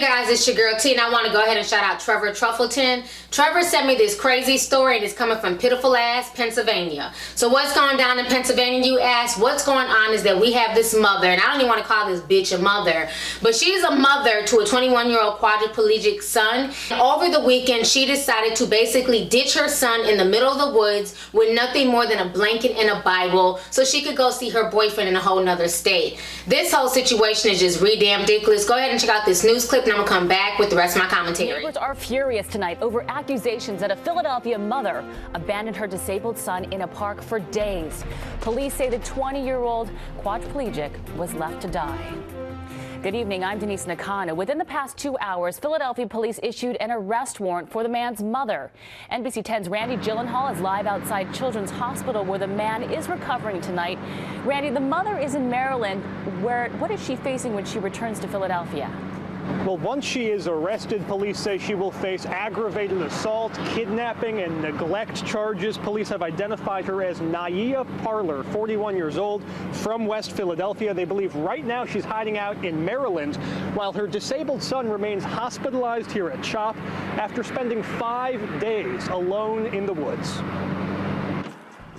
guys, it's your girl T, and I want to go ahead and shout out Trevor Truffleton. Trevor sent me this crazy story, and it's coming from Pitiful Pennsylvania. So what's going down in Pennsylvania, you ask? What's going on is that we have this mother, and I don't even want to call this bitch a mother, but she's a mother to a 21-year-old quadriplegic son. Over the weekend, she decided to basically ditch her son in the middle of the woods with nothing more than a blanket and a Bible so she could go see her boyfriend in a whole nother state. This whole situation is just damn ridiculous. Go ahead and check out this news clip, and I'm gonna come back with the rest of my commentary. Neighbors are furious tonight over accusations that a Philadelphia mother abandoned her disabled son in a park for days. Police say the 20-year-old quadriplegic was left to die. Good evening, I'm Denise Nakano. Within the past 2 hours, Philadelphia police issued an arrest warrant for the man's mother. NBC 10's Randy Gyllenhaal is live outside Children's Hospital where the man is recovering tonight. Randy, the mother is in Maryland. What is she facing when she returns to Philadelphia? Well, once she is arrested, police say she will face aggravated assault, kidnapping, and neglect charges. Police have identified her as Nyia Parler, 41 years old, from West Philadelphia. They believe right now she's hiding out in Maryland, while her disabled son remains hospitalized here at CHOP after spending 5 days alone in the woods.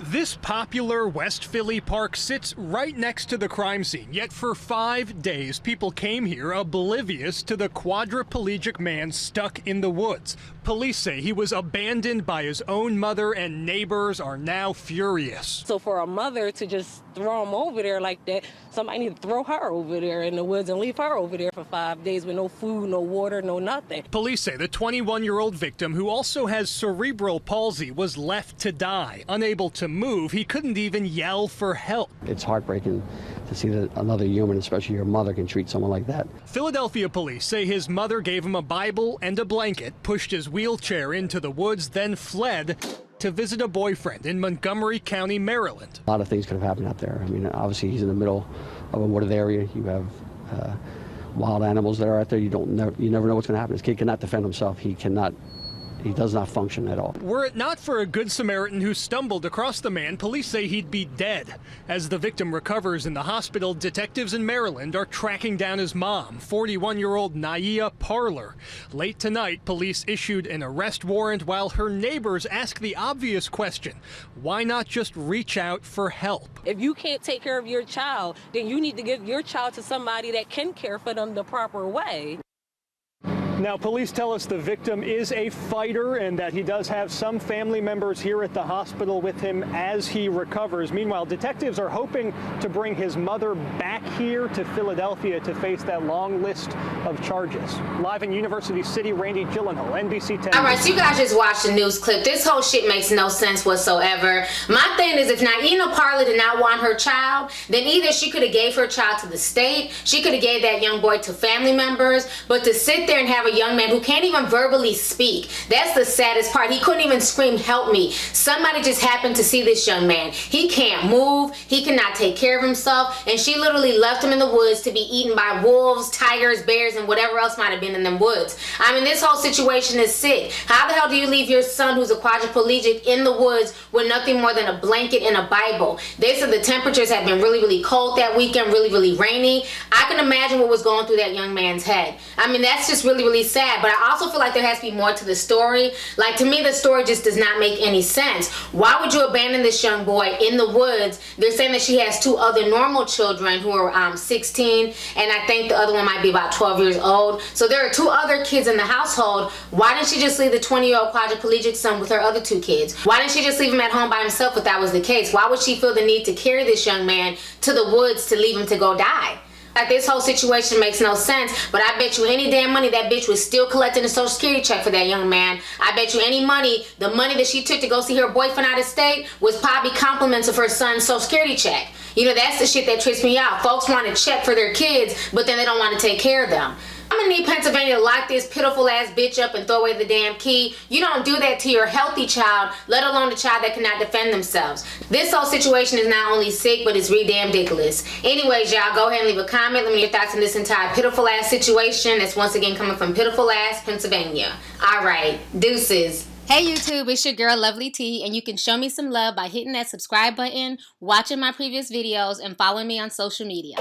This popular West Philly park sits right next to the crime scene, yet for 5 days people came here oblivious to the quadriplegic man stuck in the woods. Police say he was abandoned by his own mother, and neighbors are now furious. So for a mother to just throw him over there like that, somebody need to throw her over there in the woods and leave her over there for 5 days with no food, no water, no nothing. Police say the 21-year-old victim, who also has cerebral palsy, was left to die. Unable to move, he couldn't even yell for help. It's heartbreaking to see that another human, especially your mother, can treat someone like that. Philadelphia police say his mother gave him a Bible and a blanket, pushed his wheelchair into the woods, then fled to visit a boyfriend in Montgomery County, Maryland. A lot of things could have happened out there. I mean, obviously he's in the middle of a wooded area. You have wild animals that are out there. You never know what's going to happen. This kid cannot defend himself. He does not function at all. Were it not for a good Samaritan who stumbled across the man, police say he'd be dead. As the victim recovers in the hospital, detectives in Maryland are tracking down his mom, 41-year-old Nyia Parler. Late tonight, police issued an arrest warrant while her neighbors ask the obvious question: why not just reach out for help? If you can't take care of your child, then you need to give your child to somebody that can care for them the proper way. Now, police tell us the victim is a fighter and that he does have some family members here at the hospital with him as he recovers. Meanwhile, detectives are hoping to bring his mother back here to Philadelphia to face that long list of charges. Live in University City, Randy Gyllenhaal, NBC 10. All right, so you guys just watched the news clip. This whole shit makes no sense whatsoever. My thing is, if Nyia Parler did not want her child, then either she could have gave her child to the state, she could have gave that young boy to family members, but to sit there and have a young man who can't even verbally speak, that's the saddest part. He couldn't even scream, "Help me." Somebody just happened to see this young man. He can't move, he cannot take care of himself, and she literally left him in the woods to be eaten by wolves, tigers, bears, and whatever else might have been in them woods. I mean, this whole situation is sick. How the hell do you leave your son, who's a quadriplegic, in the woods with nothing more than a blanket and a Bible? They said the temperatures have been really, really cold that weekend, really, really rainy. I can imagine what was going through that young man's head. I mean, that's just really, really sad, but I also feel like there has to be more to the story. Like, to me, the story just does not make any sense. Why would you abandon this young boy in the woods? They're saying that she has 2 other normal children who are 16, and I think the other one might be about 12 years old. So there are 2 other kids in the household. Why didn't she just leave the 20-year-old quadriplegic son with her other 2 kids? Why didn't she just leave him at home by himself if that was the case? Why would she feel the need to carry this young man to the woods to leave him to go die? Like, this whole situation makes no sense, but I bet you any damn money that bitch was still collecting a social security check for that young man. I bet you any money, the money that she took to go see her boyfriend out of state was probably compliments of her son's social security check. You know, that's the shit that trips me out. Folks want to check for their kids, but then they don't want to take care of them. I'm gonna need Pennsylvania to lock this pitiful ass bitch up and throw away the damn key. You don't do that to your healthy child, let alone a child that cannot defend themselves. This whole situation is not only sick, but it's damn ridiculous. Anyways, y'all, go ahead and leave a comment. Let me know your thoughts on this entire pitiful ass situation. That's once again coming from Pitiful Pennsylvania. Alright, deuces. Hey YouTube, it's your girl Lovely T, and you can show me some love by hitting that subscribe button, watching my previous videos, and following me on social media.